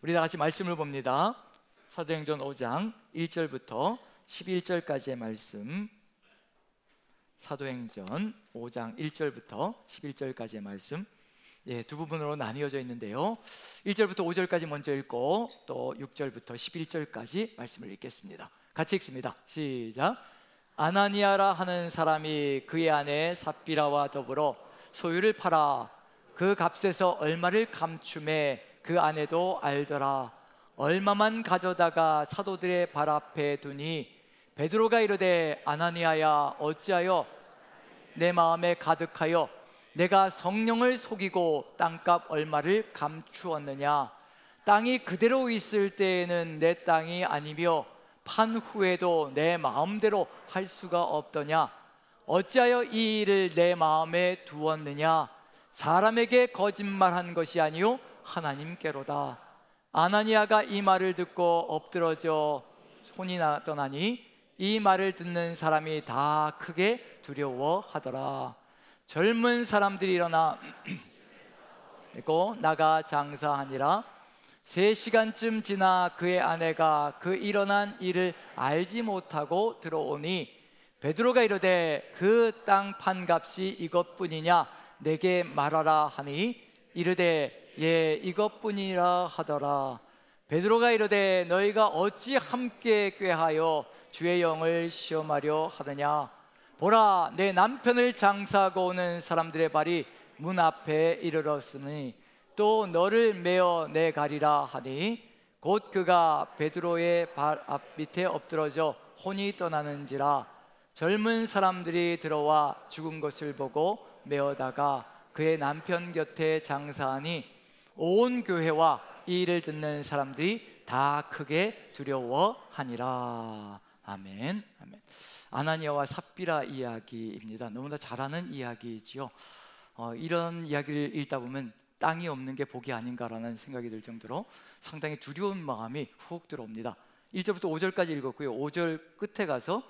우리 다 같이 말씀을 봅니다. 사도행전 5장 1절부터 11절까지의 말씀. 사도행전 5장 1절부터 11절까지의 말씀, 두 부분으로 나뉘어져 있는데요. 1절부터 5절까지 먼저 읽고 또 6절부터 11절까지 말씀을 읽겠습니다. 같이 읽습니다. 시작. 아나니아라 하는 사람이 그의 아내 삽비라와 더불어 소유를 팔아 그 값에서 얼마를 감춤해 그 아내도 알더라. 얼마만 가져다가 사도들의 발 앞에 두니 베드로가 이르되 아나니아야, 어찌하여 내 마음에 가득하여 내가 성령을 속이고 땅값 얼마를 감추었느냐? 땅이 그대로 있을 때에는 내 땅이 아니며 판 후에도 내 마음대로 할 수가 없더냐? 어찌하여 이 일을 내 마음에 두었느냐? 사람에게 거짓말한 것이 아니요 하나님께로다. 아나니아가 이 말을 듣고 엎드러져 손이 떠나니 이 말을 듣는 사람이 다 크게 두려워하더라. 젊은 사람들이 일어나 나가 장사하니라. 3시간쯤 지나 그의 아내가 그 일어난 일을 알지 못하고 들어오니 베드로가 이르되 그 땅 판값이 이것뿐이냐? 내게 말하라 하니 이르되 예, 이것뿐이라 하더라. 베드로가 이르되 너희가 어찌 함께 꾀하여 주의 영을 시험하려 하느냐? 보라, 내 남편을 장사하고 오는 사람들의 발이 문 앞에 이르렀으니 또 너를 메어 내가리라 하니 곧 그가 베드로의 발 앞 밑에 엎드러져 혼이 떠나는지라. 젊은 사람들이 들어와 죽은 것을 보고 메어다가 그의 남편 곁에 장사하니 온 교회와 이 일을 듣는 사람들이 다 크게 두려워하니라. 아멘. 아멘. 아나니아와 삽비라 이야기입니다. 너무나 잘 아는 이야기지요. 이런 이야기를 읽다 보면 땅이 없는 게 복이 아닌가라는 생각이 들 정도로 상당히 두려운 마음이 훅 들어옵니다. 1절부터 5절까지 읽었고요. 5절 끝에 가서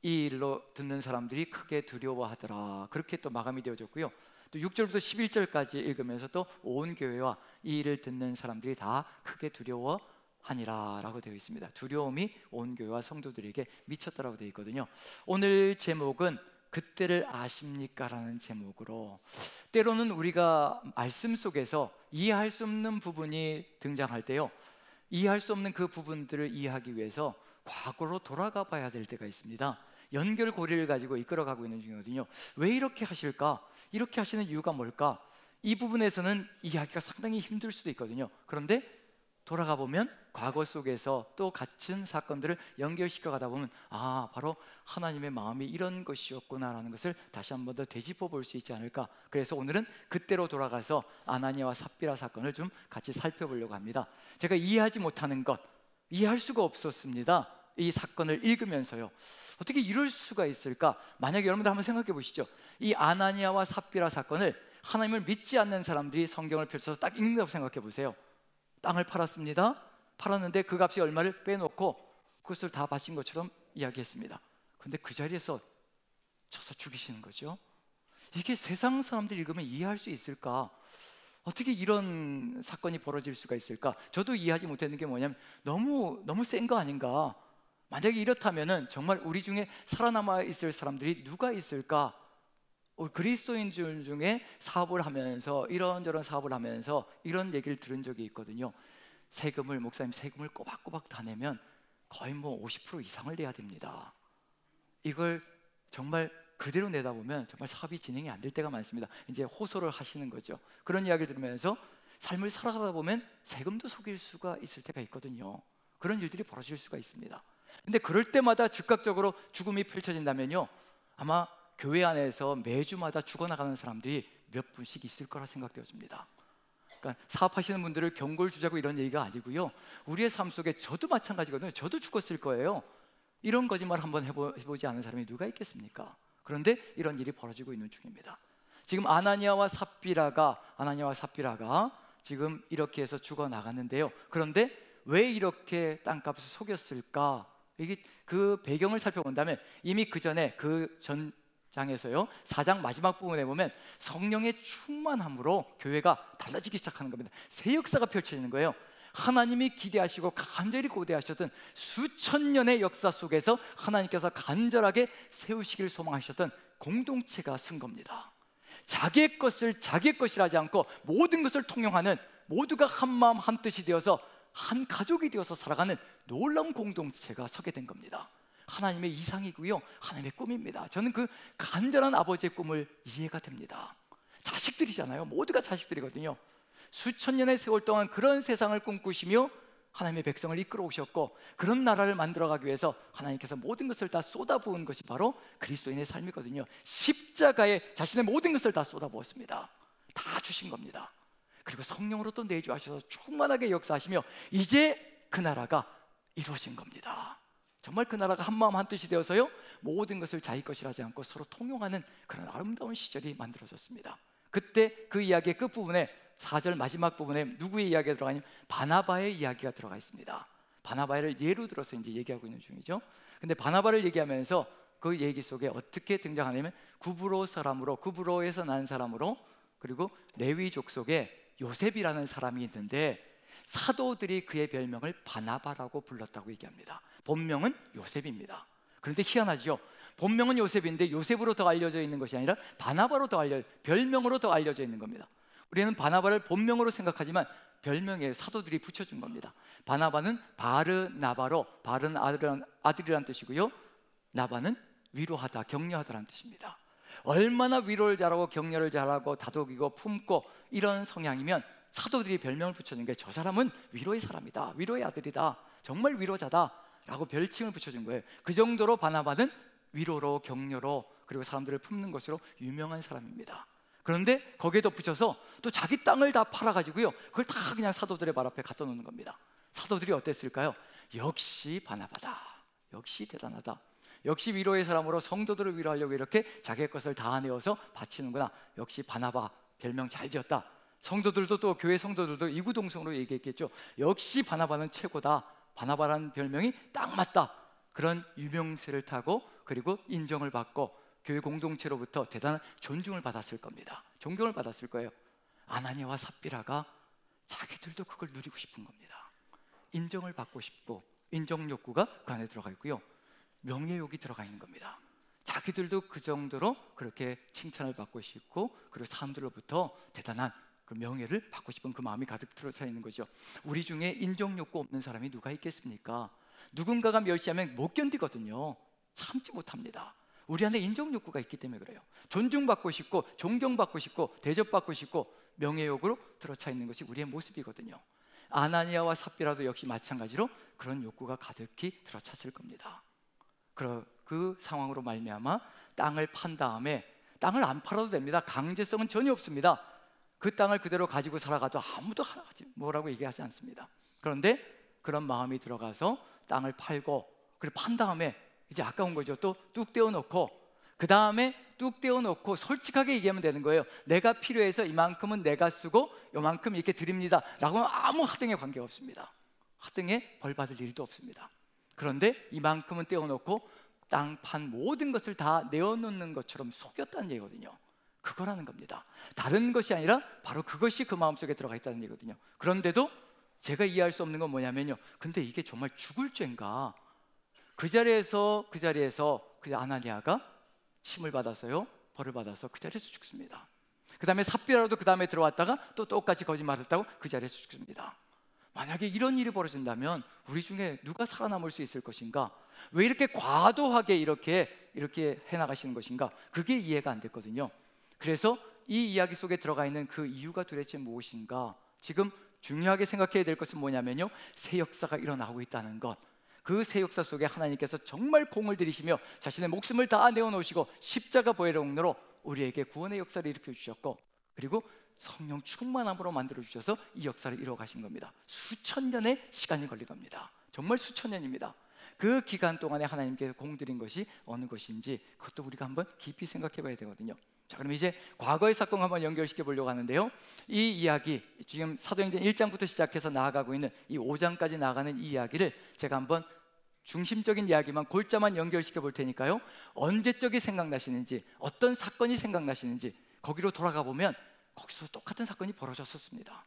이 일로 듣는 사람들이 크게 두려워하더라, 그렇게 또 마감이 되어졌고요. 또 6절부터 11절까지 읽으면서 또 온 교회와 이 일을 듣는 사람들이 다 크게 두려워하니라 라고 되어 있습니다. 두려움이 온 교회와 성도들에게 미쳤다라고 되어 있거든요. 오늘 제목은 그때를 아십니까? 라는 제목으로, 때로는 우리가 말씀 속에서 이해할 수 없는 부분이 등장할 때요, 이해할 수 없는 그 부분들을 이해하기 위해서 과거로 돌아가 봐야 될 때가 있습니다. 연결고리를 가지고 이끌어가고 있는 중이거든요. 왜 이렇게 하실까? 이렇게 하시는 이유가 뭘까? 이 부분에서는 이해하기가 상당히 힘들 수도 있거든요. 그런데 돌아가 보면 과거 속에서 또 같은 사건들을 연결시켜 가다 보면 바로 하나님의 마음이 이런 것이었구나라는 것을 다시 한 번 더 되짚어 볼 수 있지 않을까. 그래서 오늘은 그때로 돌아가서 아나니아와 삽비라 사건을 좀 같이 살펴보려고 합니다. 제가 이해하지 못하는 것, 이해할 수가 없었습니다. 이 사건을 읽으면서요, 어떻게 이럴 수가 있을까? 만약에 여러분들 한번 생각해 보시죠. 이 아나니아와 삽비라 사건을 하나님을 믿지 않는 사람들이 성경을 펼쳐서 딱 읽는다고 생각해 보세요. 땅을 팔았습니다. 팔았는데 그 값이 얼마를 빼놓고 그것을 다 바친 것처럼 이야기했습니다. 그런데 그 자리에서 쳐서 죽이시는 거죠. 이게 세상 사람들이 읽으면 이해할 수 있을까? 어떻게 이런 사건이 벌어질 수가 있을까? 저도 이해하지 못했는 게 뭐냐면 너무 센 거 아닌가? 만약에 이렇다면은 정말 우리 중에 살아남아 있을 사람들이 누가 있을까? 그리스도인들 중에 사업을 하면서 이런저런 사업을 하면서 이런 얘기를 들은 적이 있거든요. 목사님 세금을 꼬박꼬박 다 내면 거의 50% 이상을 내야 됩니다. 이걸 정말 그대로 내다 보면 정말 사업이 진행이 안 될 때가 많습니다. 이제 호소를 하시는 거죠. 그런 이야기를 들으면서 삶을 살아가다 보면 세금도 속일 수가 있을 때가 있거든요. 그런 일들이 벌어질 수가 있습니다. 근데 그럴 때마다 즉각적으로 죽음이 펼쳐진다면요, 아마 교회 안에서 매주마다 죽어나가는 사람들이 몇 분씩 있을 거라 생각되어집니다. 그러니까 사업하시는 분들을 경고를 주자고 이런 얘기가 아니고요, 우리의 삶 속에 저도 마찬가지거든요. 저도 죽었을 거예요. 이런 거짓말 한번 해보지 않은 사람이 누가 있겠습니까? 그런데 이런 일이 벌어지고 있는 중입니다. 지금 아나니아와 삽비라가 지금 이렇게 해서 죽어나갔는데요, 그런데 왜 이렇게 땅값을 속였을까? 이게 그 배경을 살펴본다면 이미 그 전에 그 전장에서요, 4장 마지막 부분에 보면 성령의 충만함으로 교회가 달라지기 시작하는 겁니다. 새 역사가 펼쳐지는 거예요. 하나님이 기대하시고 간절히 고대하셨던 수천 년의 역사 속에서 하나님께서 간절하게 세우시길 소망하셨던 공동체가 쓴 겁니다. 자기의 것을 자기의 것이라 하지 않고 모든 것을 통용하는, 모두가 한 마음 한 뜻이 되어서 한 가족이 되어서 살아가는 놀라운 공동체가 서게 된 겁니다. 하나님의 이상이고요, 하나님의 꿈입니다. 저는 그 간절한 아버지의 꿈을 이해가 됩니다. 자식들이잖아요. 모두가 자식들이거든요. 수천 년의 세월 동안 그런 세상을 꿈꾸시며 하나님의 백성을 이끌어 오셨고, 그런 나라를 만들어가기 위해서 하나님께서 모든 것을 다 쏟아부은 것이 바로 그리스도인의 삶이거든요. 십자가에 자신의 모든 것을 다 쏟아부었습니다. 다 주신 겁니다. 그리고 성령으로 또 내주하셔서 충만하게 역사하시며 이제 그 나라가 이루어진 겁니다. 정말 그 나라가 한 마음 한 뜻이 되어서요, 모든 것을 자기 것이라 하지 않고 서로 통용하는 그런 아름다운 시절이 만들어졌습니다. 그때 그 이야기의 끝부분에 4절 마지막 부분에 누구의 이야기가 들어가냐면 바나바의 이야기가 들어가 있습니다. 바나바를 예로 들어서 이제 얘기하고 있는 중이죠. 근데 바나바를 얘기하면서 그 얘기 속에 어떻게 등장하냐면 구브로 사람으로, 구브로에서 난 사람으로, 그리고 레위 족속에 요셉이라는 사람이 있는데 사도들이 그의 별명을 바나바라고 불렀다고 얘기합니다. 본명은 요셉입니다. 그런데 희한하죠. 본명은 요셉인데 요셉으로 더 알려져 있는 것이 아니라 바나바로 더 별명으로 더 알려져 있는 겁니다. 우리는 바나바를 본명으로 생각하지만 별명에 사도들이 붙여준 겁니다. 바나바는 바르나바로, 바른 아들이란 뜻이고요, 나바는 위로하다, 격려하다라는 뜻입니다. 얼마나 위로를 잘하고 격려를 잘하고 다독이고 품고 이런 성향이면 사도들이 별명을 붙여준 게 저 사람은 위로의 사람이다, 위로의 아들이다, 정말 위로자다 라고 별칭을 붙여준 거예요. 그 정도로 바나바는 위로로 격려로 그리고 사람들을 품는 것으로 유명한 사람입니다. 그런데 거기에 덧붙여서 또 자기 땅을 다 팔아가지고요, 그걸 다 그냥 사도들의 발 앞에 갖다 놓는 겁니다. 사도들이 어땠을까요? 역시 바나바다, 역시 대단하다, 역시 위로의 사람으로 성도들을 위로하려고 이렇게 자기의 것을 다 내어서 바치는구나, 역시 바나바 별명 잘 지었다. 성도들도 또 교회 성도들도 이구동성으로 얘기했겠죠. 역시 바나바는 최고다, 바나바라는 별명이 딱 맞다. 그런 유명세를 타고 그리고 인정을 받고 교회 공동체로부터 대단한 존중을 받았을 겁니다. 존경을 받았을 거예요. 아나니아와 삽비라가 자기들도 그걸 누리고 싶은 겁니다. 인정을 받고 싶고 인정 욕구가 그 안에 들어가 있고요, 명예욕이 들어가 있는 겁니다. 자기들도 그 정도로 그렇게 칭찬을 받고 싶고 그리고 사람들로부터 대단한 그 명예를 받고 싶은 그 마음이 가득 들어차 있는 거죠. 우리 중에 인정 욕구 없는 사람이 누가 있겠습니까? 누군가가 멸시하면 못 견디거든요. 참지 못합니다. 우리 안에 인정 욕구가 있기 때문에 그래요. 존중받고 싶고 존경받고 싶고 대접받고 싶고 명예욕으로 들어차 있는 것이 우리의 모습이거든요. 아나니아와 삽비라도 역시 마찬가지로 그런 욕구가 가득히 들어찼을 겁니다. 그 상황으로 말미암아 땅을 판 다음에, 땅을 안 팔아도 됩니다. 강제성은 전혀 없습니다. 그 땅을 그대로 가지고 살아가도 아무도 뭐라고 얘기하지 않습니다. 그런데 그런 마음이 들어가서 땅을 팔고, 그리고 판 다음에 이제 아까운 거죠. 또 뚝 떼어놓고, 그 다음에 뚝 떼어놓고 솔직하게 얘기하면 되는 거예요. 내가 필요해서 이만큼은 내가 쓰고 요만큼 이렇게 드립니다 라고 하면 아무 하등에 관계가 없습니다. 하등에 벌 받을 일도 없습니다. 그런데 이만큼은 떼어놓고 땅 판 모든 것을 다 내어놓는 것처럼 속였다는 얘기거든요. 그거라는 겁니다. 다른 것이 아니라 바로 그것이 그 마음속에 들어가 있다는 얘기거든요. 그런데도 제가 이해할 수 없는 건 뭐냐면요, 근데 이게 정말 죽을 죄인가? 그 자리에서 그 아나니아가 침을 받아서요, 벌을 받아서 그 자리에서 죽습니다. 그 다음에 삽비라도 그 다음에 들어왔다가 또 똑같이 거짓말했다고 그 자리에서 죽습니다. 만약에 이런 일이 벌어진다면 우리 중에 누가 살아남을 수 있을 것인가? 왜 이렇게 과도하게 이렇게 해나가시는 것인가? 그게 이해가 안 됐거든요. 그래서 이 이야기 속에 들어가 있는 그 이유가 도대체 무엇인가? 지금 중요하게 생각해야 될 것은 뭐냐면요, 새 역사가 일어나고 있다는 것. 그 새 역사 속에 하나님께서 정말 공을 들이시며 자신의 목숨을 다 내어놓으시고 십자가 보혈의 로 우리에게 구원의 역사를 일으켜 주셨고, 그리고 성령 충만함으로 만들어 주셔서 이 역사를 이루어 가신 겁니다. 수천 년의 시간이 걸린 겁니다. 정말 수천 년입니다. 그 기간 동안에 하나님께서 공들인 것이 어느 것인지 그것도 우리가 한번 깊이 생각해 봐야 되거든요. 자, 그럼 이제 과거의 사건 한번 연결시켜 보려고 하는데요, 이 이야기 지금 사도행전 1장부터 시작해서 나아가고 있는 이 5장까지 나아가는 이 이야기를 제가 한번 중심적인 이야기만 골자만 연결시켜 볼 테니까요, 언제적이 생각나시는지, 어떤 사건이 생각나시는지 거기로 돌아가 보면 거기서 똑같은 사건이 벌어졌었습니다.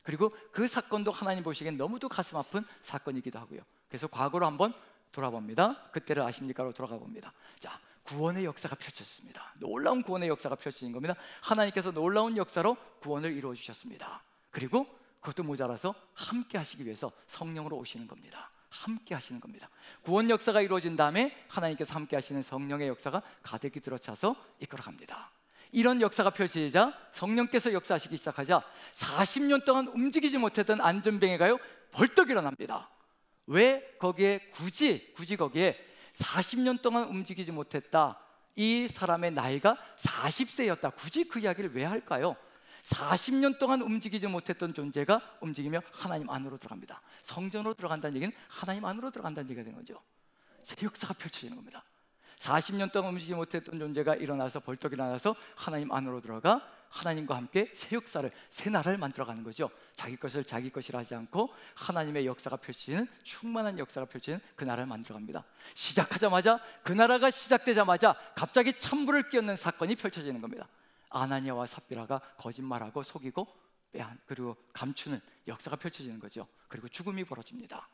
그리고 그 사건도 하나님 보시기엔 너무도 가슴 아픈 사건이기도 하고요. 그래서 과거로 한번 돌아봅니다. 그때를 아십니까로 돌아가 봅니다. 자, 구원의 역사가 펼쳐졌습니다. 놀라운 구원의 역사가 펼쳐진 겁니다. 하나님께서 놀라운 역사로 구원을 이루어 주셨습니다. 그리고 그것도 모자라서 함께 하시기 위해서 성령으로 오시는 겁니다. 함께 하시는 겁니다. 구원 역사가 이루어진 다음에 하나님께서 함께 하시는 성령의 역사가 가득히 들어차서 이끌어갑니다. 이런 역사가 펼쳐지자 성령께서 역사하시기 시작하자 40년 동안 움직이지 못했던 안전뱅이가요 벌떡 일어납니다. 왜 거기에 굳이 거기에 40년 동안 움직이지 못했다, 이 사람의 나이가 40세였다, 굳이 그 이야기를 왜 할까요? 40년 동안 움직이지 못했던 존재가 움직이며 하나님 안으로 들어갑니다. 성전으로 들어간다는 얘기는 하나님 안으로 들어간다는 얘기가 되는 거죠. 새 역사가 펼쳐지는 겁니다. 40년 동안 움직이지 못했던 존재가 일어나서 벌떡 일어나서 하나님 안으로 들어가 하나님과 함께 새 역사를, 새 나라를 만들어가는 거죠. 자기 것을 자기 것이라 하지 않고 하나님의 역사가 펼치는, 충만한 역사가 펼치는 그 나라를 만들어갑니다. 시작하자마자, 그 나라가 시작되자마자 갑자기 찬불을 끼얹는 사건이 펼쳐지는 겁니다. 아나니아와 삽비라가 거짓말하고 속이고 그리고 감추는 역사가 펼쳐지는 거죠. 그리고 죽음이 벌어집니다.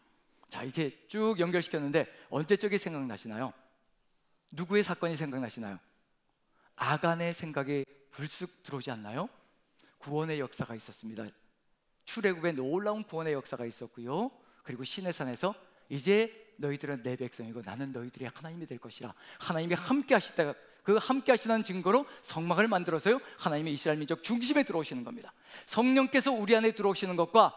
자, 이렇게 쭉 연결시켰는데 언제적이 생각나시나요? 누구의 사건이 생각나시나요? 아간의 생각이 불쑥 들어오지 않나요? 구원의 역사가 있었습니다. 출애굽에 놀라운 구원의 역사가 있었고요. 그리고 시내산에서 이제 너희들은 내 백성이고 나는 너희들의 하나님이 될 것이라, 하나님이 함께 하시다가 그 함께 하시는 증거로 성막을 만들어서요 하나님의 이스라엘 민족 중심에 들어오시는 겁니다. 성령께서 우리 안에 들어오시는 것과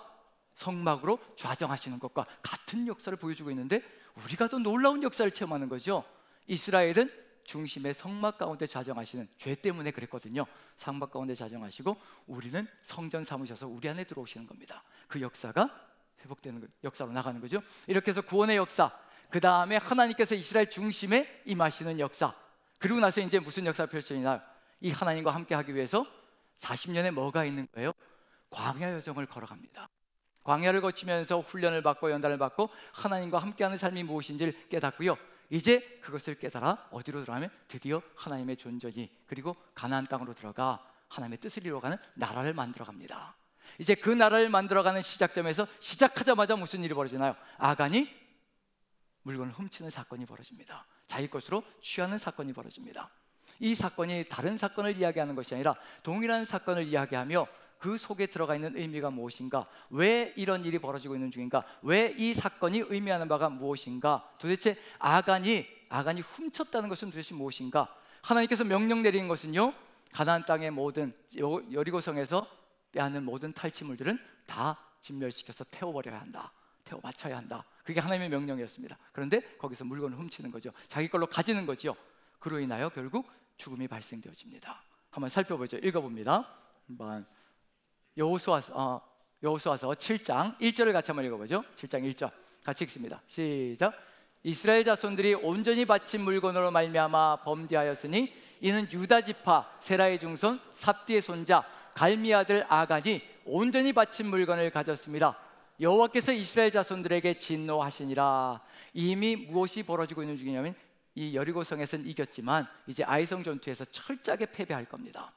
성막으로 좌정하시는 것과 같은 역사를 보여주고 있는데 우리가 더 놀라운 역사를 체험하는 거죠. 이스라엘은 중심의 성막 가운데 좌정하시는, 죄 때문에 그랬거든요. 성막 가운데 좌정하시고 우리는 성전 삼으셔서 우리 안에 들어오시는 겁니다. 그 역사가 회복되는 역사로 나가는 거죠. 이렇게 해서 구원의 역사, 그 다음에 하나님께서 이스라엘 중심에 임하시는 역사, 그리고 나서 이제 무슨 역사가 펼쳐지나요? 이 하나님과 함께 하기 위해서 40년에 뭐가 있는 거예요? 광야 여정을 걸어갑니다. 광야를 거치면서 훈련을 받고 연단을 받고 하나님과 함께하는 삶이 무엇인지를 깨닫고요, 이제 그것을 깨달아 어디로 들어가면 드디어 하나님의 존전이, 그리고 가나안 땅으로 들어가 하나님의 뜻을 이루어가는 나라를 만들어갑니다. 이제 그 나라를 만들어가는 시작점에서 시작하자마자 무슨 일이 벌어지나요? 아간이 물건을 훔치는 사건이 벌어집니다. 자기 것으로 취하는 사건이 벌어집니다. 이 사건이 다른 사건을 이야기하는 것이 아니라 동일한 사건을 이야기하며 그 속에 들어가 있는 의미가 무엇인가, 왜 이런 일이 벌어지고 있는 중인가, 왜 이 사건이 의미하는 바가 무엇인가, 도대체 아간이 훔쳤다는 것은 도대체 무엇인가. 하나님께서 명령 내리는 것은요, 가나안 땅의 모든 여리고성에서 빼앗는 모든 탈취물들은 다 진멸시켜서 태워버려야 한다, 태워 맞춰야 한다. 그게 하나님의 명령이었습니다. 그런데 거기서 물건을 훔치는 거죠. 자기 걸로 가지는 거죠. 그로 인하여 결국 죽음이 발생되어집니다. 한번 살펴보죠. 읽어봅니다. 한번 여호수아서 7장 1절을 같이 한번 읽어보죠. 7장 1절 같이 읽습니다. 시작. 이스라엘 자손들이 온전히 바친 물건으로 말미암아 범죄하였으니 이는 유다 지파 세라의 중손 삽디의 손자 갈미 아들 아간이 온전히 바친 물건을 가졌습니다. 여호와께서 이스라엘 자손들에게 진노하시니라. 이미 무엇이 벌어지고 있는 중이냐면 이 여리고성에서는 이겼지만 이제 아이성 전투에서 철저하게 패배할 겁니다.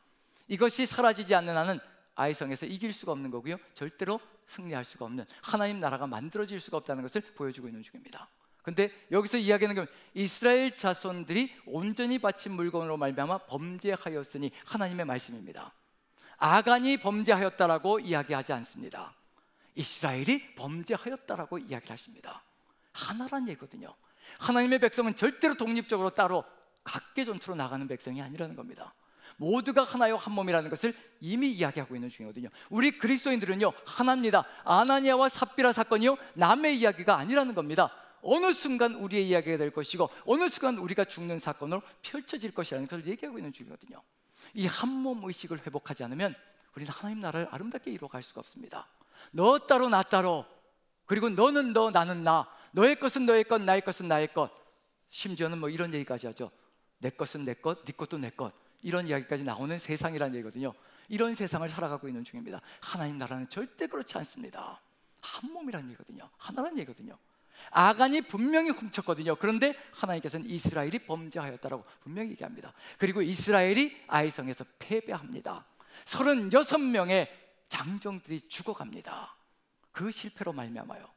이것이 사라지지 않는 한은 아이성에서 이길 수가 없는 거고요, 절대로 승리할 수가 없는, 하나님 나라가 만들어질 수가 없다는 것을 보여주고 있는 중입니다. 근데 여기서 이야기하는 건 이스라엘 자손들이 온전히 바친 물건으로 말미암아 범죄하였으니 하나님의 말씀입니다. 아간이 범죄하였다라고 이야기하지 않습니다. 이스라엘이 범죄하였다라고 이야기를 하십니다. 하나란 얘기거든요. 하나님의 백성은 절대로 독립적으로 따로 각계 전투로 나가는 백성이 아니라는 겁니다. 모두가 하나요 한 몸이라는 것을 이미 이야기하고 있는 중이거든요. 우리 그리스도인들은요 하나입니다. 아나니아와 삽비라 사건이요 남의 이야기가 아니라는 겁니다. 어느 순간 우리의 이야기가 될 것이고 어느 순간 우리가 죽는 사건으로 펼쳐질 것이라는 것을 얘기하고 있는 중이거든요. 이 한 몸 의식을 회복하지 않으면 우리는 하나님 나라를 아름답게 이루어갈 수가 없습니다. 너 따로 나 따로, 그리고 너는 너 나는 나, 너의 것은 너의 것, 나의 것은 나의 것, 심지어는 뭐 이런 얘기까지 하죠. 내 것은 내 것, 네 것도 내 것, 이런 이야기까지 나오는 세상이라는 얘기거든요. 이런 세상을 살아가고 있는 중입니다. 하나님 나라는 절대 그렇지 않습니다. 한 몸이라는 얘기거든요. 하나라는 얘기거든요. 아간이 분명히 훔쳤거든요. 그런데 하나님께서는 이스라엘이 범죄하였다라고 분명히 얘기합니다. 그리고 이스라엘이 아이성에서 패배합니다. 36명의 장정들이 죽어갑니다. 그 실패로 말미암아요.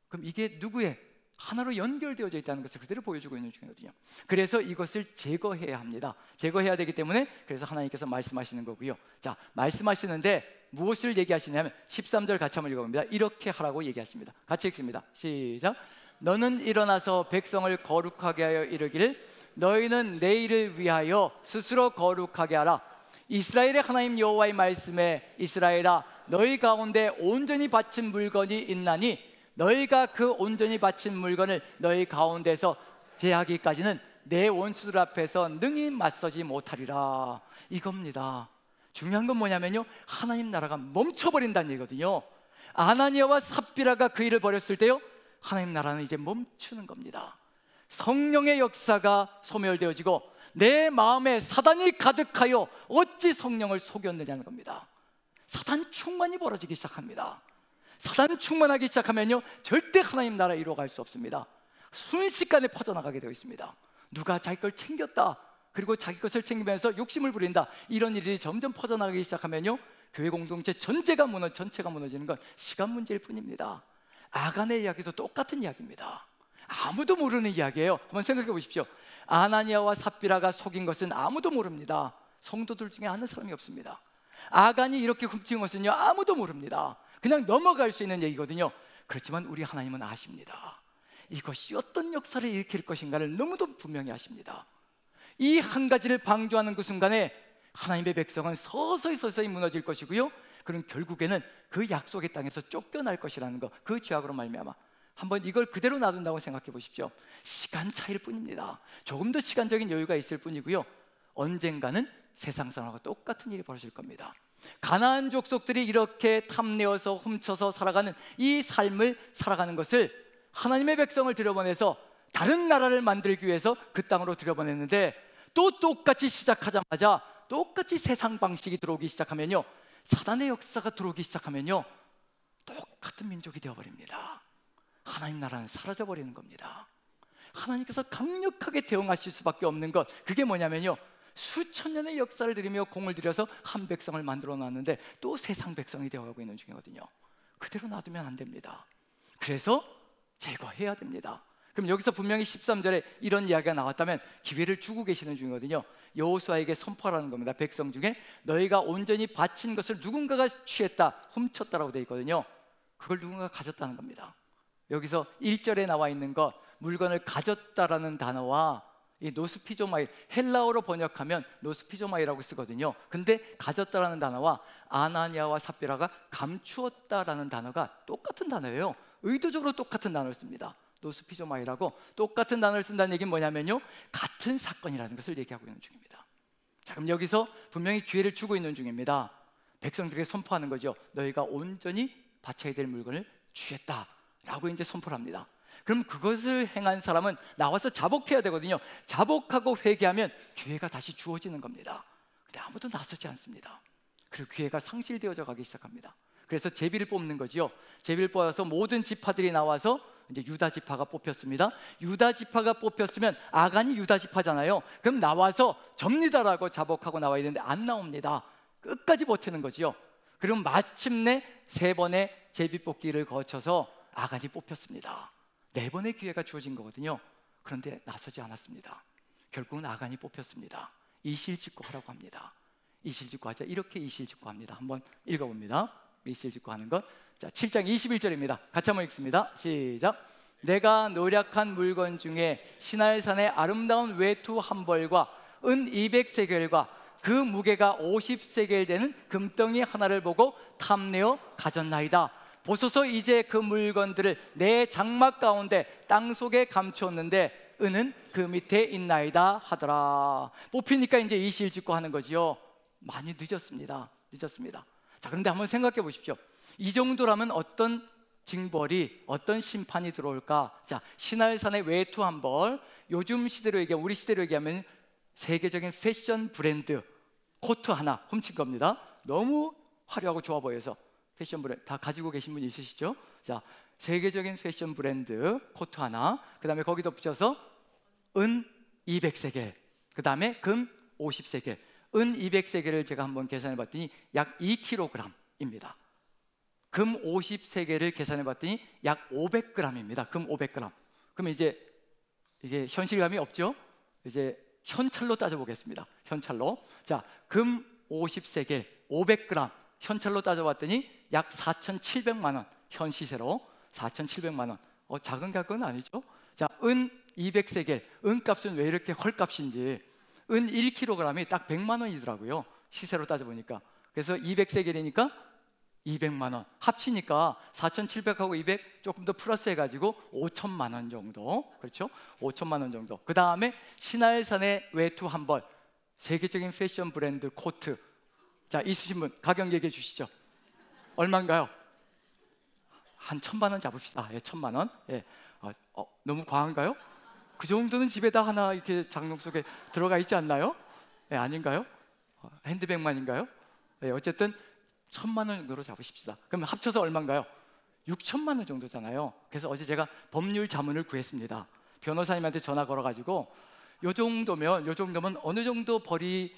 그럼 이게 누구의 하나로 연결되어져 있다는 것을 그대로 보여주고 있는 중이거든요. 그래서 이것을 제거해야 합니다. 제거해야 되기 때문에 그래서 하나님께서 말씀하시는 거고요. 자, 말씀하시는데 무엇을 얘기하시냐면 13절 같이 한번 읽어봅니다. 이렇게 하라고 얘기하십니다. 같이 읽습니다. 시작. 너는 일어나서 백성을 거룩하게 하여 이르기를 너희는 내일을 위하여 스스로 거룩하게 하라. 이스라엘의 하나님 여호와의 말씀에 이스라엘아 너희 가운데 온전히 바친 물건이 있나니 너희가 그 온전히 바친 물건을 너희 가운데서 제하기까지는 내 원수들 앞에서 능히 맞서지 못하리라. 이겁니다. 중요한 건 뭐냐면요, 하나님 나라가 멈춰버린다는 얘기거든요. 아나니아와 삽비라가 그 일을 벌였을 때요, 하나님 나라는 이제 멈추는 겁니다. 성령의 역사가 소멸되어지고 내 마음에 사단이 가득하여 어찌 성령을 속였느냐는 겁니다. 사단 충만이 벌어지기 시작합니다. 사단 충만하기 시작하면요, 절대 하나님 나라 이루어갈 수 없습니다. 순식간에 퍼져나가게 되어 있습니다. 누가 자기 걸 챙겼다, 그리고 자기 것을 챙기면서 욕심을 부린다, 이런 일이 점점 퍼져나가기 시작하면요, 교회 공동체 전체가 무너지는 건 시간 문제일 뿐입니다. 아간의 이야기도 똑같은 이야기입니다. 아무도 모르는 이야기예요. 한번 생각해 보십시오. 아나니아와 삽비라가 속인 것은 아무도 모릅니다. 성도들 중에 아는 사람이 없습니다. 아간이 이렇게 훔친 것은요, 아무도 모릅니다. 그냥 넘어갈 수 있는 얘기거든요. 그렇지만 우리 하나님은 아십니다. 이것이 어떤 역사를 일으킬 것인가를 너무도 분명히 아십니다. 이 한 가지를 방조하는 그 순간에 하나님의 백성은 서서히 무너질 것이고요, 그럼 결국에는 그 약속의 땅에서 쫓겨날 것이라는 것, 그 죄악으로 말미암아. 한번 이걸 그대로 놔둔다고 생각해 보십시오. 시간 차이일 뿐입니다. 조금 더 시간적인 여유가 있을 뿐이고요, 언젠가는 세상 사람과 똑같은 일이 벌어질 겁니다. 가나안 족속들이 이렇게 탐내어서 훔쳐서 살아가는 이 삶을 살아가는 것을 하나님의 백성을 들여보내서 다른 나라를 만들기 위해서 그 땅으로 들여보냈는데, 또 똑같이 시작하자마자 똑같이 세상 방식이 들어오기 시작하면요, 사단의 역사가 들어오기 시작하면요, 똑같은 민족이 되어버립니다. 하나님 나라는 사라져버리는 겁니다. 하나님께서 강력하게 대응하실 수밖에 없는 것, 그게 뭐냐면요, 수천 년의 역사를 들이며 공을 들여서 한 백성을 만들어 놨는데 또 세상 백성이 되어가고 있는 중이거든요. 그대로 놔두면 안 됩니다. 그래서 제거해야 됩니다. 그럼 여기서 분명히 13절에 이런 이야기가 나왔다면 기회를 주고 계시는 중이거든요. 여호수아에게 선포하라는 겁니다. 백성 중에 너희가 온전히 바친 것을 누군가가 취했다, 훔쳤다라고 되어 있거든요. 그걸 누군가가 가졌다는 겁니다. 여기서 1절에 나와 있는 것, 물건을 가졌다라는 단어와 이 노스피조마이, 헬라어로 번역하면 노스피조마이라고 쓰거든요. 근데 가졌다라는 단어와 아나니아와 삽비라가 감추었다라는 단어가 똑같은 단어예요. 의도적으로 똑같은 단어를 씁니다. 노스피조마이라고 똑같은 단어를 쓴다는 얘기는 뭐냐면요, 같은 사건이라는 것을 얘기하고 있는 중입니다. 자, 그럼 여기서 분명히 기회를 주고 있는 중입니다. 백성들에게 선포하는 거죠. 너희가 온전히 바쳐야 될 물건을 취했다라고 이제 선포를 합니다. 그럼 그것을 행한 사람은 나와서 자복해야 되거든요. 자복하고 회개하면 기회가 다시 주어지는 겁니다. 근데 아무도 나서지 않습니다. 그리고 기회가 상실되어져 가기 시작합니다. 그래서 제비를 뽑는 거지요. 제비를 뽑아서 모든 지파들이 나와서 이제 유다 지파가 뽑혔습니다. 유다 지파가 뽑혔으면 아간이 유다 지파잖아요. 그럼 나와서 접니다라고 자복하고 나와야 되는데 안 나옵니다. 끝까지 버티는 거지요. 그럼 마침내 3번의 제비 뽑기를 거쳐서 아간이 뽑혔습니다. 4번의 기회가 주어진 거거든요. 그런데 나서지 않았습니다. 결국은 아간이 뽑혔습니다. 이실직고하라고 합니다. 이실직고하자, 이렇게 이실직고합니다. 한번 읽어봅니다. 이실직고하는 것. 자, 7장 21절입니다. 같이 한번 읽습니다. 시작. 내가 노력한 물건 중에 시날산의 아름다운 외투 한 벌과 은 200세겔과 그 무게가 50세겔 되는 금덩이 하나를 보고 탐내어 가졌나이다. 보소서 이제 그 물건들을 내 장막 가운데 땅속에 감추었는데 은은 그 밑에 있나이다 하더라. 뽑히니까 이제 이실직고 하는 거지요. 많이 늦었습니다. 자, 그런데 한번 생각해 보십시오. 이 정도라면 어떤 징벌이, 어떤 심판이 들어올까? 자, 시날산의 외투 한 벌, 요즘 시대로 얘기하면, 우리 시대로 얘기하면 세계적인 패션 브랜드 코트 하나 훔친 겁니다. 너무 화려하고 좋아 보여서. 패션 브랜드 다 가지고 계신 분 있으시죠? 자, 세계적인 패션 브랜드 코트 하나, 그 다음에 거기다 붙여서 은 200세겔, 그 다음에 금 50세겔. 은 200세겔을 제가 한번 계산해 봤더니 약 2kg, g입니다. 금 50세겔을 계산해 봤더니 약 500g입니다. 금 500g. 그러면 이제 이게 현실감이 없죠? 이제 현찰로 따져보겠습니다. 현찰로. 자, 금 50세겔 500g 현찰로 따져봤더니 약 4,700만 원. 현 시세로 4,700만 원. 작은 가격은 아니죠? 자, 은 200세겔. 은값은 왜 이렇게 헐값인지. 은 1kg이 딱 100만 원이더라고요. 시세로 따져보니까. 그래서 200세겔이니까 200만 원. 합치니까 4,700하고 200 조금 더 플러스 해가지고 5천만 원 정도. 그렇죠? 5천만 원 정도. 그 다음에 신화일산의 외투 한 벌. 세계적인 패션 브랜드 코트. 자, 있으신 분 가격 얘기해 주시죠. 얼마인가요? 한 1,000만 원 잡읍시다. 예, 1,000만 원. 예. 너무 과한가요? 그 정도는 집에다 하나 이렇게 장롱 속에 들어가 있지 않나요? 예, 아닌가요? 핸드백만인가요? 예, 어쨌든 1,000만 원 정도로 잡으십시다. 그러면 합쳐서 얼마인가요? 6천만 원 정도잖아요. 그래서 어제 제가 법률 자문을 구했습니다. 변호사님한테 전화 걸어가지고 요 정도면 어느 정도 벌이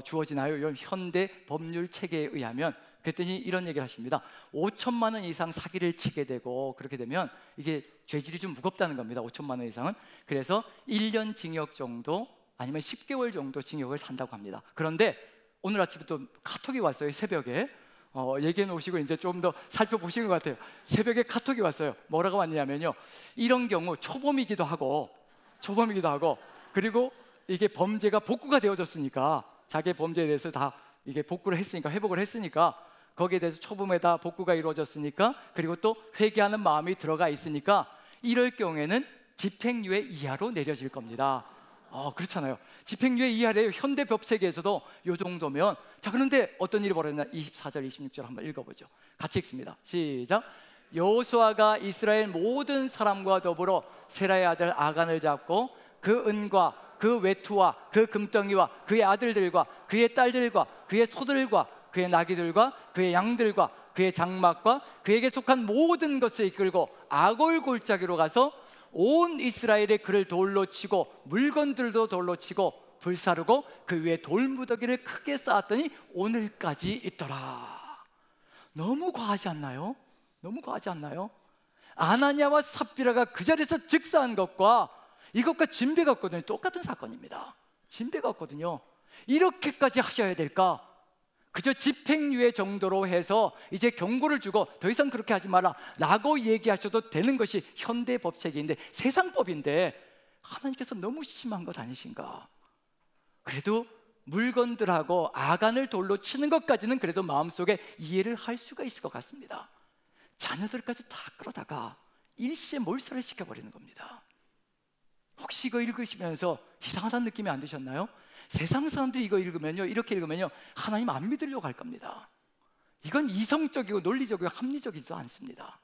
주어지나요? 이런 현대 법률 체계에 의하면. 그랬더니 이런 얘기를 하십니다. 5천만 원 이상 사기를 치게 되고 그렇게 되면 이게 죄질이 좀 무겁다는 겁니다. 5천만 원 이상은. 그래서 1년 징역 정도 아니면 10개월 정도 징역을 산다고 합니다. 그런데 오늘 아침에 또 카톡이 왔어요. 새벽에. 얘기해 놓으시고 이제 좀 더 살펴보신 것 같아요. 새벽에 카톡이 왔어요. 뭐라고 왔냐면요, 이런 경우 초범이기도 하고 그리고 이게 범죄가 복구가 되어졌으니까 자기의 범죄에 대해서 다 이게 복구를 했으니까, 회복을 했으니까, 거기에 대해서 초범에다 복구가 이루어졌으니까, 그리고 또 회개하는 마음이 들어가 있으니까 이럴 경우에는 집행유예 이하로 내려질 겁니다. 그렇잖아요. 집행유예 이하래요. 현대 법체계에서도 요 정도면. 자, 그런데 어떤 일이 벌어졌나? 24절 26절 한번 읽어보죠. 같이 읽습니다. 시작. 여호수아가 이스라엘 모든 사람과 더불어 세라의 아들 아간을 잡고 그 은과 그 외투와 그 금덩이와 그의 아들들과 그의 딸들과 그의 소들과 그의 나귀들과 그의 양들과 그의 장막과 그에게 속한 모든 것을 이끌고 아골 골짜기로 가서 온 이스라엘의 그를 돌로 치고 물건들도 돌로 치고 불사르고 그 위에 돌무더기를 크게 쌓았더니 오늘까지 있더라. 너무 과하지 않나요? 너무 과하지 않나요? 아나니아와 삽비라가 그 자리에서 즉사한 것과 이것과 진배가 없거든요. 똑같은 사건입니다. 진배가 없거든요. 이렇게까지 하셔야 될까? 그저 집행유예 정도로 해서 이제 경고를 주고 더 이상 그렇게 하지 마라 라고 얘기하셔도 되는 것이 현대 법체계인데, 세상법인데 하나님께서 너무 심한 것 아니신가? 그래도 물건들하고 아간을 돌로 치는 것까지는 그래도 마음속에 이해를 할 수가 있을 것 같습니다. 자녀들까지 다 끌어다가 일시에 몰살을 시켜버리는 겁니다. 혹시 이거 읽으시면서 이상하다는 느낌이 안 드셨나요? 세상 사람들이 이거 읽으면요, 이렇게 읽으면요, 하나님 안 믿으려고 할 겁니다. 이건 이성적이고 논리적이고 합리적이지도 않습니다.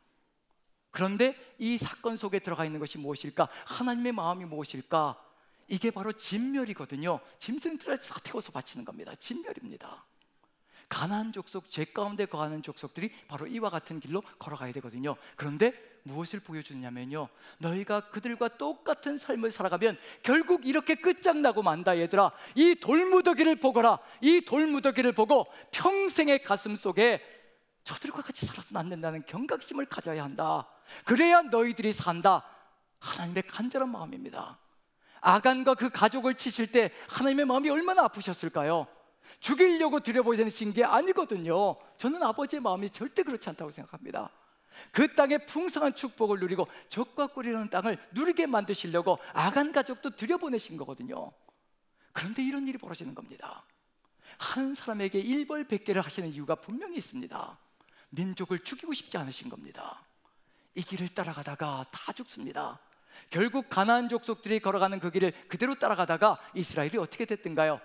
그런데 이 사건 속에 들어가 있는 것이 무엇일까? 하나님의 마음이 무엇일까? 이게 바로 진멸이거든요. 짐승들을 다 태워서 바치는 겁니다. 진멸입니다. 가나안 족속, 죄 가운데 거하는 족속들이 바로 이와 같은 길로 걸어가야 되거든요. 그런데 무엇을 보여주느냐면요, 너희가 그들과 똑같은 삶을 살아가면 결국 이렇게 끝장나고 만다. 얘들아, 이 돌무더기를 보거라. 이 돌무더기를 보고 평생의 가슴 속에 저들과 같이 살아서는 안 된다는 경각심을 가져야 한다. 그래야 너희들이 산다. 하나님의 간절한 마음입니다. 아간과 그 가족을 치실 때 하나님의 마음이 얼마나 아프셨을까요? 죽이려고 들여보내신 게 아니거든요. 저는 아버지의 마음이 절대 그렇지 않다고 생각합니다. 그 땅의 풍성한 축복을 누리고 적과 꿀이라는 땅을 누리게 만드시려고 아간 가족도 들여보내신 거거든요. 그런데 이런 일이 벌어지는 겁니다. 한 사람에게 일벌백계를 하시는 이유가 분명히 있습니다. 민족을 죽이고 싶지 않으신 겁니다. 이 길을 따라가다가 다 죽습니다. 결국 가나안 족속들이 걸어가는 그 길을 그대로 따라가다가 이스라엘이 어떻게 됐던가요?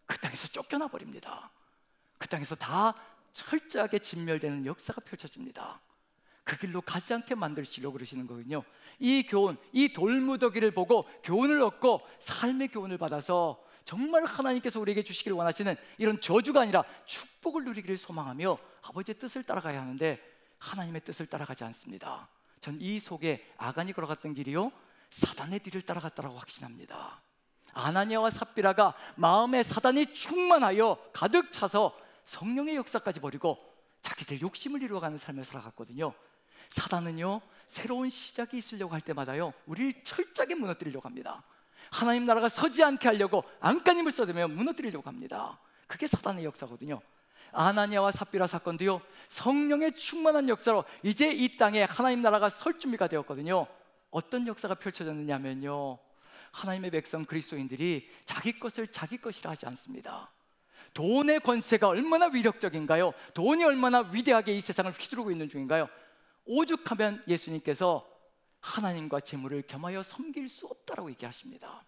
그 땅에서 쫓겨나 버립니다. 그 땅에서 다 철저하게 진멸되는 역사가 펼쳐집니다. 그 길로 가지 않게 만드시려고 그러시는 거거든요. 이 교훈, 이 돌무더기를 보고 교훈을 얻고 삶의 교훈을 받아서 정말 하나님께서 우리에게 주시기를 원하시는 이런 저주가 아니라 축복을 누리기를 소망하며 아버지의 뜻을 따라가야 하는데 하나님의 뜻을 따라가지 않습니다. 전 이 속에 아간이 걸어갔던 길이요, 사단의 뒤를 따라갔다고 확신합니다. 아나니아와 삽비라가 마음에 사단이 충만하여 가득 차서 성령의 역사까지 버리고 자기들 욕심을 이루어가는 삶을 살아갔거든요. 사단은요, 새로운 시작이 있으려고 할 때마다요, 우리를 철저하게 무너뜨리려고 합니다. 하나님 나라가 서지 않게 하려고 안간힘을 써대며 무너뜨리려고 합니다. 그게 사단의 역사거든요. 아나니아와 삽비라 사건도요, 성령의 충만한 역사로 이제 이 땅에 하나님 나라가 설 준비가 되었거든요. 어떤 역사가 펼쳐졌느냐면요, 하나님의 백성 그리스도인들이 자기 것을 자기 것이라 하지 않습니다. 돈의 권세가 얼마나 위력적인가요? 돈이 얼마나 위대하게 이 세상을 휘두르고 있는 중인가요? 오죽하면 예수님께서 하나님과 재물을 겸하여 섬길 수 없다라고 얘기하십니다.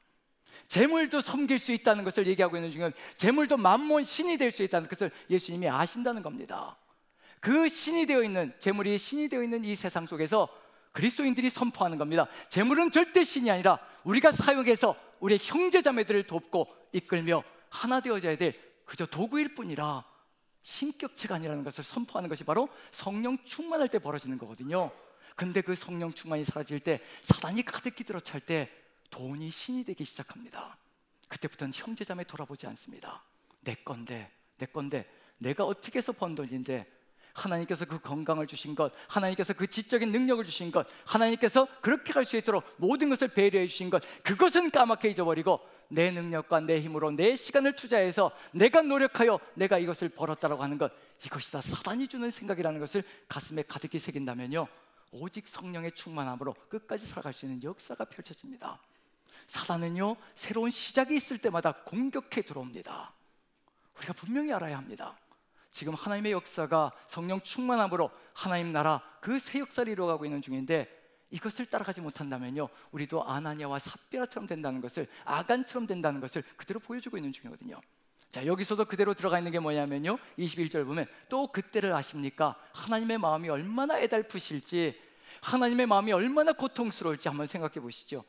재물도 섬길 수 있다는 것을 얘기하고 있는 중에, 재물도 만몬 신이 될 수 있다는 것을 예수님이 아신다는 겁니다. 그 신이 되어 있는, 재물이 신이 되어 있는 이 세상 속에서 그리스도인들이 선포하는 겁니다. 재물은 절대 신이 아니라 우리가 사용해서 우리의 형제자매들을 돕고 이끌며 하나 되어져야 될 그저 도구일 뿐이라 신격체가 아니라는 것을 선포하는 것이 바로 성령 충만할 때 벌어지는 거거든요. 근데 그 성령 충만이 사라질 때, 사단이 가득히 들어찰 때 돈이 신이 되기 시작합니다. 그때부터는 형제자매 돌아보지 않습니다. 내 건데 내가 어떻게 해서 번 돈인데, 하나님께서 그 건강을 주신 것, 하나님께서 그 지적인 능력을 주신 것, 하나님께서 그렇게 할 수 있도록 모든 것을 배려해 주신 것, 그것은 까맣게 잊어버리고 내 능력과 내 힘으로 내 시간을 투자해서 내가 노력하여 내가 이것을 벌었다라고 하는 것, 이것이 다 사단이 주는 생각이라는 것을 가슴에 가득히 새긴다면요, 오직 성령의 충만함으로 끝까지 살아갈 수 있는 역사가 펼쳐집니다. 사단은요, 새로운 시작이 있을 때마다 공격해 들어옵니다. 우리가 분명히 알아야 합니다. 지금 하나님의 역사가 성령 충만함으로 하나님 나라 그 새 역사를 이루어가고 있는 중인데, 이것을 따라가지 못한다면요, 우리도 아나니아와 삽비라처럼 된다는 것을, 아간처럼 된다는 것을 그대로 보여주고 있는 중이거든요. 자, 여기서도 그대로 들어가 있는 게 뭐냐면요, 21절 보면 또 그때를 아십니까? 하나님의 마음이 얼마나 애달프실지, 하나님의 마음이 얼마나 고통스러울지 한번 생각해 보시죠.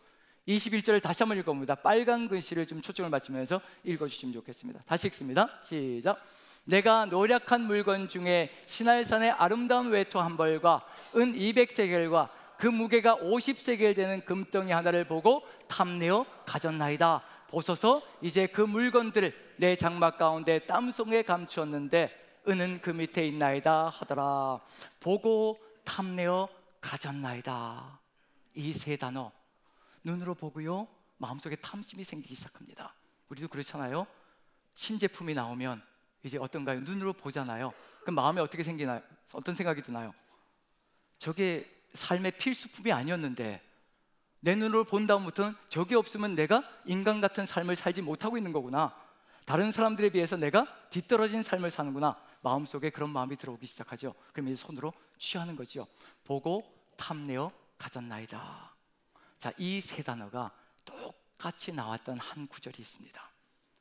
21절을 다시 한번 읽어봅니다. 빨간 글씨를 좀 초점을 맞추면서 읽어주시면 좋겠습니다. 다시 읽습니다. 시작. 내가 노력한 물건 중에 시날산의 아름다운 외투 한 벌과 은 200세겔과 그 무게가 50세겔 되는 금덩이 하나를 보고 탐내어 가졌나이다. 보소서, 이제 그 물건들을 내 장막 가운데 땀속에 감추었는데 은은 그 밑에 있나이다 하더라. 보고 탐내어 가졌나이다. 이 세 단어, 눈으로 보고요, 마음속에 탐심이 생기기 시작합니다. 우리도 그렇잖아요. 신제품이 나오면 이제 어떤가요? 눈으로 보잖아요. 그럼 마음에 어떻게 생기나요? 어떤 생각이 드나요? 저게 삶의 필수품이 아니었는데 내 눈으로 본 다음부터는 저게 없으면 내가 인간 같은 삶을 살지 못하고 있는 거구나, 다른 사람들에 비해서 내가 뒤떨어진 삶을 사는구나, 마음속에 그런 마음이 들어오기 시작하죠. 그럼 이제 손으로 취하는 거죠. 보고 탐내어 가졌나이다. 자, 이 세 단어가 똑같이 나왔던 한 구절이 있습니다.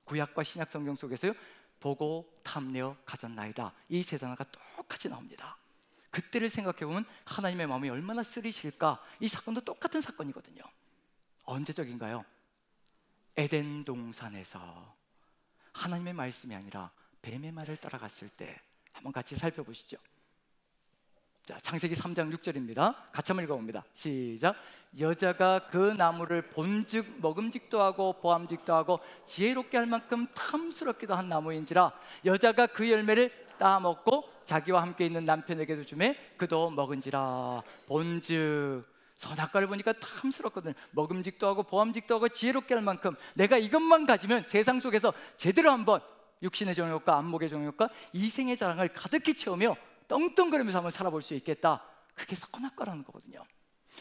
구약과 신약 성경 속에서요, 보고 탐내어 가졌나이다, 이 세 단어가 똑같이 나옵니다. 그때를 생각해보면 하나님의 마음이 얼마나 쓰리실까. 이 사건도 똑같은 사건이거든요. 언제적인가요? 에덴 동산에서 하나님의 말씀이 아니라 뱀의 말을 따라갔을 때, 한번 같이 살펴보시죠. 자, 창세기 3장 6절입니다. 같이 한번 읽어봅니다. 시작. 여자가 그 나무를 본즉 먹음직도 하고 보암직도 하고 지혜롭게 할 만큼 탐스럽기도 한 나무인지라 여자가 그 열매를 따먹고 자기와 함께 있는 남편에게도 주매 그도 먹은지라. 본즉, 선악과를 보니까 탐스럽거든. 먹음직도 하고 보암직도 하고 지혜롭게 할 만큼, 내가 이것만 가지면 세상 속에서 제대로 한번 육신의 정욕과 안목의 정욕과 이생의 자랑을 가득히 채우며 떵떵거리면서 한번 살아볼 수 있겠다. 그게 선악과라는 거거든요.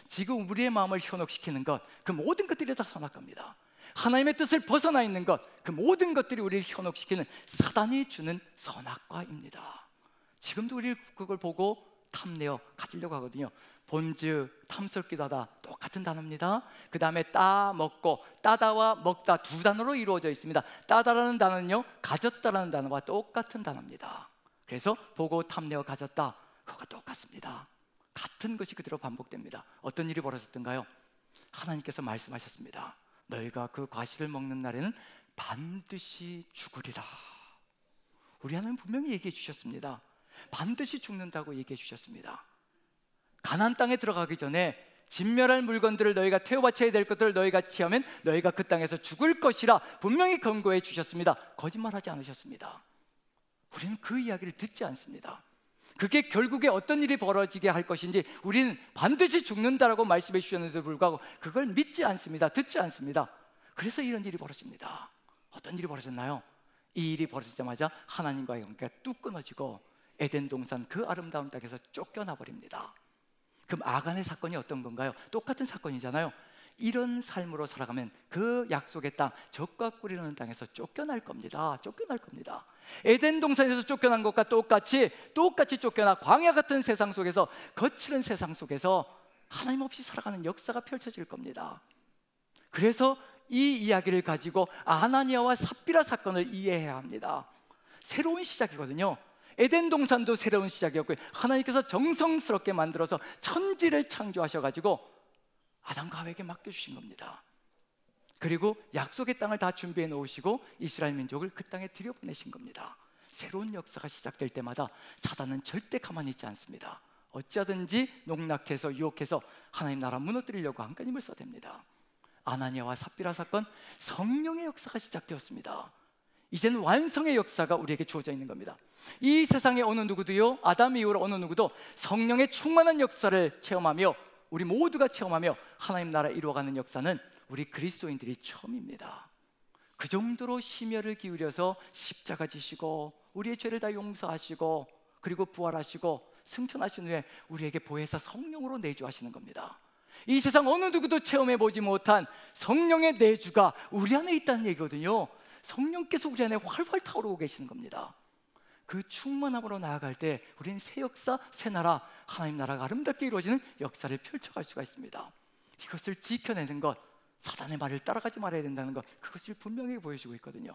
지금 우리의 마음을 현혹시키는 것, 그 모든 것들이 다 선악과입니다. 하나님의 뜻을 벗어나 있는 것, 그 모든 것들이 우리를 현혹시키는 사단이 주는 선악과입니다. 지금도 우리 그걸 보고 탐내어 가지려고 하거든요. 본즉, 탐스럽기도 하다, 똑같은 단어입니다. 그 다음에 따먹고, 따다와 먹다 두 단어로 이루어져 있습니다. 따다라는 단어는요, 가졌다라는 단어와 똑같은 단어입니다. 그래서 보고 탐내어 가졌다, 그거가 똑같습니다. 같은 것이 그대로 반복됩니다. 어떤 일이 벌어졌던가요? 하나님께서 말씀하셨습니다. 너희가 그 과실을 먹는 날에는 반드시 죽으리라. 우리 하나님 분명히 얘기해 주셨습니다. 반드시 죽는다고 얘기해 주셨습니다. 가나안 땅에 들어가기 전에 진멸할 물건들을 너희가 태워바쳐야 될 것들을 너희가 취하면 너희가 그 땅에서 죽을 것이라 분명히 경고해 주셨습니다. 거짓말하지 않으셨습니다. 우리는 그 이야기를 듣지 않습니다. 그게 결국에 어떤 일이 벌어지게 할 것인지 우리는 반드시 죽는다라고 말씀해 주셨는데도 불구하고 그걸 믿지 않습니다. 듣지 않습니다. 그래서 이런 일이 벌어집니다. 어떤 일이 벌어졌나요? 이 일이 벌어지자마자 하나님과의 관계가 뚝 끊어지고 에덴 동산 그 아름다운 땅에서 쫓겨나 버립니다. 그럼 아간의 사건이 어떤 건가요? 똑같은 사건이잖아요. 이런 삶으로 살아가면 그 약속의 땅, 젖과 꿀이 흐르는 땅에서 쫓겨날 겁니다. 쫓겨날 겁니다. 에덴 동산에서 쫓겨난 것과 똑같이 쫓겨나 광야 같은 세상 속에서, 거칠은 세상 속에서 하나님 없이 살아가는 역사가 펼쳐질 겁니다. 그래서 이 이야기를 가지고 아나니아와 삽비라 사건을 이해해야 합니다. 새로운 시작이거든요. 에덴 동산도 새로운 시작이었고요, 하나님께서 정성스럽게 만들어서 천지를 창조하셔가지고 아담과 하와에게 맡겨주신 겁니다. 그리고 약속의 땅을 다 준비해 놓으시고 이스라엘 민족을 그 땅에 들여보내신 겁니다. 새로운 역사가 시작될 때마다 사단은 절대 가만히 있지 않습니다. 어찌하든지 농락해서 유혹해서 하나님 나라 무너뜨리려고 한가지 힘을 써댑니다. 아나니아와 삽비라 사건, 성령의 역사가 시작되었습니다. 이제는 완성의 역사가 우리에게 주어져 있는 겁니다. 이 세상의 어느 누구도요, 아담 이후로 어느 누구도 성령의 충만한 역사를 체험하며, 우리 모두가 체험하며 하나님 나라 이루어가는 역사는 우리 그리스도인들이 처음입니다. 그 정도로 심혈을 기울여서 십자가 지시고 우리의 죄를 다 용서하시고 그리고 부활하시고 승천하신 후에 우리에게 보혜사 성령으로 내주하시는 겁니다. 이 세상 어느 누구도 체험해보지 못한 성령의 내주가 우리 안에 있다는 얘기거든요. 성령께서 우리 안에 활활 타오르고 계시는 겁니다. 그 충만함으로 나아갈 때 우리는 새 역사, 새 나라, 하나님 나라가 아름답게 이루어지는 역사를 펼쳐갈 수가 있습니다. 이것을 지켜내는 것, 사단의 말을 따라가지 말아야 된다는 것, 그것을 분명히 보여주고 있거든요.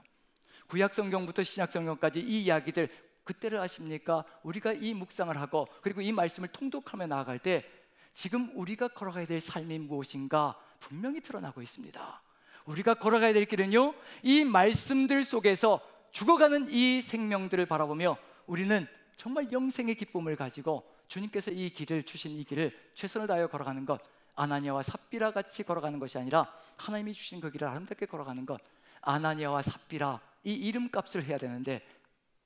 구약 성경부터 신약 성경까지 이 이야기들, 그때를 아십니까? 우리가 이 묵상을 하고 그리고 이 말씀을 통독하며 나아갈 때 지금 우리가 걸어가야 될 삶이 무엇인가 분명히 드러나고 있습니다. 우리가 걸어가야 될 길은요, 이 말씀들 속에서 죽어가는 이 생명들을 바라보며 우리는 정말 영생의 기쁨을 가지고 주님께서 이 길을 주신 이 길을 최선을 다하여 걸어가는 것, 아나니아와 삽비라 같이 걸어가는 것이 아니라 하나님이 주신 그 길을 아름답게 걸어가는 것. 아나니아와 삽비라, 이 이름값을 해야 되는데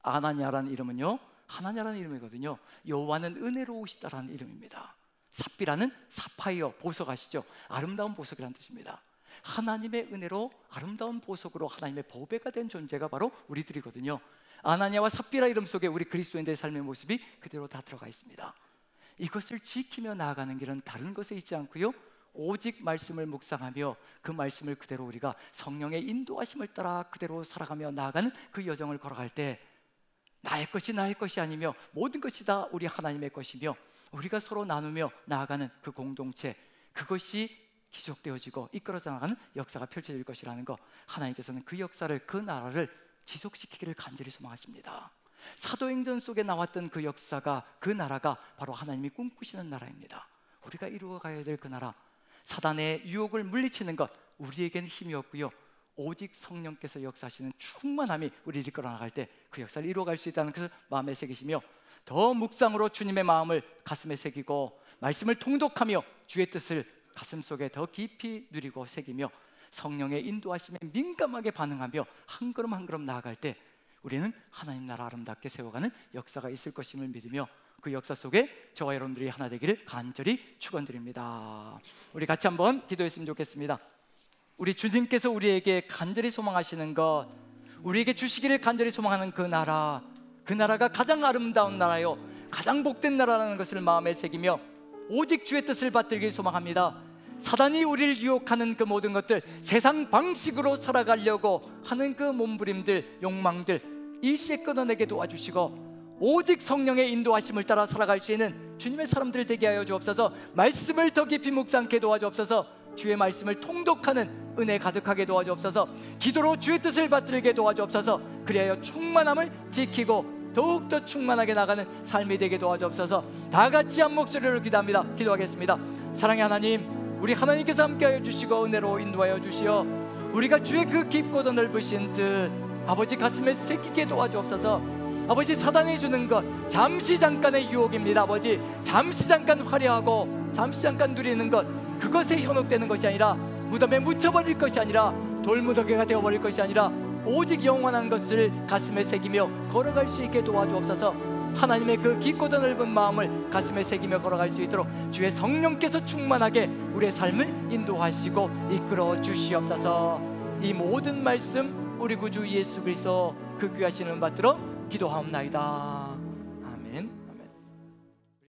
아나니아라는 이름은요, 하나냐라는 이름이거든요. 여호와는 은혜로우시다라는 이름입니다. 삽비라는 사파이어, 보석 아시죠? 아름다운 보석이라는 뜻입니다. 하나님의 은혜로 아름다운 보석으로 하나님의 보배가 된 존재가 바로 우리들이거든요. 아나니아와 삽비라 이름 속에 우리 그리스도인들의 삶의 모습이 그대로 다 들어가 있습니다. 이것을 지키며 나아가는 길은 다른 것에 있지 않고요, 오직 말씀을 묵상하며 그 말씀을 그대로 우리가 성령의 인도하심을 따라 그대로 살아가며 나아가는 그 여정을 걸어갈 때 나의 것이 아니며 모든 것이 다 우리 하나님의 것이며 우리가 서로 나누며 나아가는 그 공동체, 그것이 지속되어지고 이끌어져 나가는 역사가 펼쳐질 것이라는 것, 하나님께서는 그 역사를, 그 나라를 지속시키기를 간절히 소망하십니다. 사도행전 속에 나왔던 그 역사가, 그 나라가 바로 하나님이 꿈꾸시는 나라입니다. 우리가 이루어가야 될 그 나라, 사단의 유혹을 물리치는 것 우리에게는 힘이 없고요, 오직 성령께서 역사하시는 충만함이 우리를 이끌어 나갈 때 그 역사를 이루어갈 수 있다는 것을 마음에 새기시며 더 묵상으로 주님의 마음을 가슴에 새기고 말씀을 통독하며 주의 뜻을 가슴속에 더 깊이 누리고 새기며 성령의 인도하심에 민감하게 반응하며 한 걸음 한 걸음 나아갈 때 우리는 하나님 나라 아름답게 세워가는 역사가 있을 것임을 믿으며 그 역사 속에 저와 여러분들이 하나 되기를 간절히 축원드립니다. 우리 같이 한번 기도했으면 좋겠습니다. 우리 주님께서 우리에게 간절히 소망하시는 것, 우리에게 주시기를 간절히 소망하는 그 나라, 그 나라가 가장 아름다운 나라요, 가장 복된 나라라는 것을 마음에 새기며 오직 주의 뜻을 받들길 소망합니다. 사단이 우리를 유혹하는 그 모든 것들, 세상 방식으로 살아가려고 하는 그 몸부림들, 욕망들 일시에 끊어내게 도와주시고 오직 성령의 인도하심을 따라 살아갈 수 있는 주님의 사람들 되게 하여 주옵소서. 말씀을 더 깊이 묵상케 도와주옵소서. 주의 말씀을 통독하는 은혜 가득하게 도와주옵소서. 기도로 주의 뜻을 받들게 도와주옵소서. 그리하여 충만함을 지키고 더욱더 충만하게 나가는 삶이 되게 도와주옵소서. 다 같이 한 목소리로 기도합니다. 기도하겠습니다. 사랑의 하나님, 우리 하나님께서 함께하여 주시고 은혜로 인도하여 주시어 우리가 주의 그 깊고도 넓으신 뜻 아버지 가슴에 새기게 도와주옵소서. 아버지, 사단이 주는 것 잠시 잠깐의 유혹입니다. 아버지, 잠시 잠깐 화려하고 잠시 잠깐 누리는 것, 그것에 현혹되는 것이 아니라, 무덤에 묻혀버릴 것이 아니라, 돌무더기가 되어버릴 것이 아니라 오직 영원한 것을 가슴에 새기며 걸어갈 수 있게 도와주옵소서. 하나님의 그 깊고도 넓은 마음을 가슴에 새기며 걸어갈 수 있도록 주의 성령께서 충만하게 우리의 삶을 인도하시고 이끌어 주시옵소서. 이 모든 말씀 우리 구주 예수 그리스도 그 귀하신 이름 받들어 기도하옵나이다.